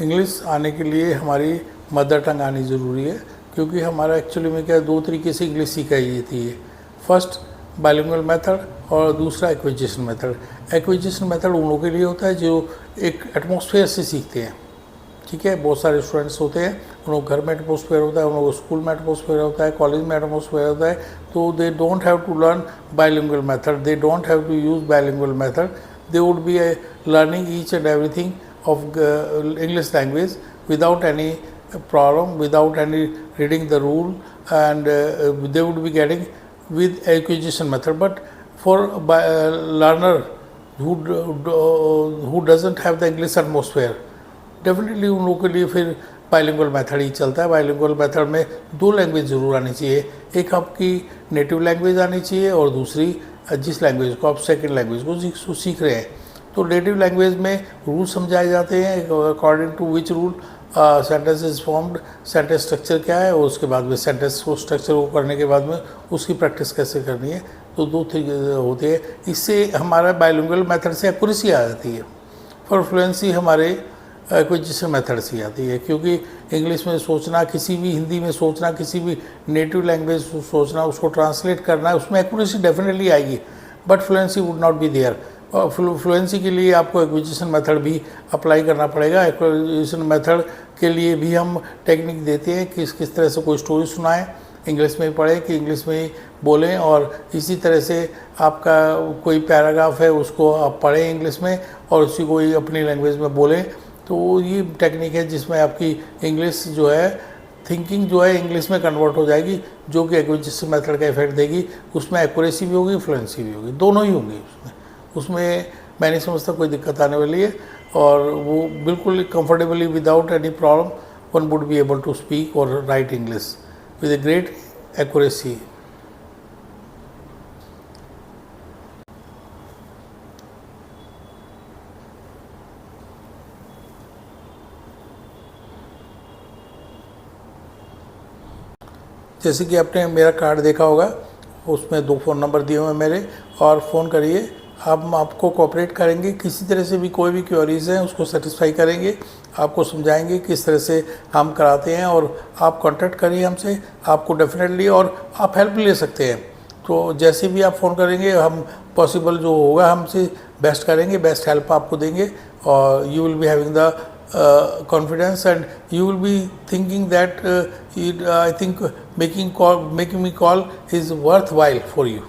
English आने के लिए हमारी मदर टंग आनी ज़रूरी है, क्योंकि हमारा एक्चुअली में क्या है, दो तरीके से इंग्लिश सिखाई जाती है। फर्स्ट बाइलिंगुअल मेथड और दूसरा एक्विजिशन मेथड। एक्विजिशन मेथड उन लोगों के लिए होता है जो एक एटमॉस्फेयर से सीखते हैं, ठीक है। बहुत सारे स्टूडेंट्स होते हैं, उन लोग घर में एटमॉस्फेयर होता है, उन लोगों स्कूल में एटमॉस्फेयर होता है, कॉलेज में एटमॉस्फेयर होता है, तो they don't have to learn bilingual method, they don't have to use bilingual method, they would be learning each and everything of English language without any problem, without any reading the rule, and they would be getting with acquisition method. But for learner who doesn't have the English atmosphere, definitely उन लोगों के लिए फिर bilingual method ही चलता है। Bilingual method में दो language ज़रूर आनी चाहिए, एक आपकी नेटिव लैंग्वेज आनी चाहिए और दूसरी जिस लैंग्वेज को आप सेकंड लैंग्वेज को सीख रहे हैं। तो नेटिव लैंग्वेज में रूल समझाए जाते हैं, according to which rule sentence is formed, sentence structure क्या है, और उसके बाद में सेंटेंस को स्ट्रक्चर को करने के बाद में उसकी प्रैक्टिस कैसे करनी है। तो दो तरीके होते हैं, इससे हमारा बाइलिंगुअल मेथड से एक्यूरेसी आ जाती है। फॉर फ्लुएंसी हमारे एक्विजिशन मेथड से आती है, क्योंकि इंग्लिश में सोचना, किसी भी हिंदी में सोचना, किसी भी नेटिव लैंग्वेज सोचना, उसको ट्रांसलेट करना, उसमें एक्यूरेसी डेफिनेटली आएगी, but fluency would not be there. Fluency के लिए आपको एक्विजिशन मेथड भी अप्लाई करना पड़ेगा। एक्विजिशन मेथड के लिए भी हम टेक्निक देते हैं कि किस तरह से कोई स्टोरी सुनाएं, इंग्लिश में ही पढ़ें कि इंग्लिश में ही बोलें, और इसी तरह से आपका कोई पैराग्राफ है उसको आप पढ़ें इंग्लिश में और उसी को ही अपनी लैंग्वेज में बोलें। तो ये टेक्निक है जिसमें आपकी इंग्लिश जो है, थिंकिंग जो है इंग्लिश में कन्वर्ट हो जाएगी, जो कि एक्विजिशन मेथड का इफेक्ट देगी। उसमें एक्यूरेसी भी होगी, फ्लुएंसी भी होगी, दोनों ही होंगी उसमें मैं नहीं समझता कोई दिक्कत आने वाली है, और वो बिल्कुल comfortably without any problem one would be able to speak और write English with a great accuracy. जैसे कि आपने मेरा कार्ड देखा होगा, उसमें 2 फ़ोन नंबर दिए हुए हैं मेरे, और फ़ोन करिए, हम आपको कोऑपरेट करेंगे। किसी तरह से भी कोई भी क्वेरीज़ हैं उसको सेटिस्फाई करेंगे, आपको समझाएंगे किस तरह से हम कराते हैं, और आप कांटेक्ट करिए हमसे, आपको डेफिनेटली, और आप हेल्प ले सकते हैं। तो जैसे भी आप फ़ोन करेंगे, हम पॉसिबल जो होगा हमसे बेस्ट करेंगे, बेस्ट हेल्प आपको देंगे, और you will be having the confidence, and you will be thinking that I think making me call is worthwhile for you.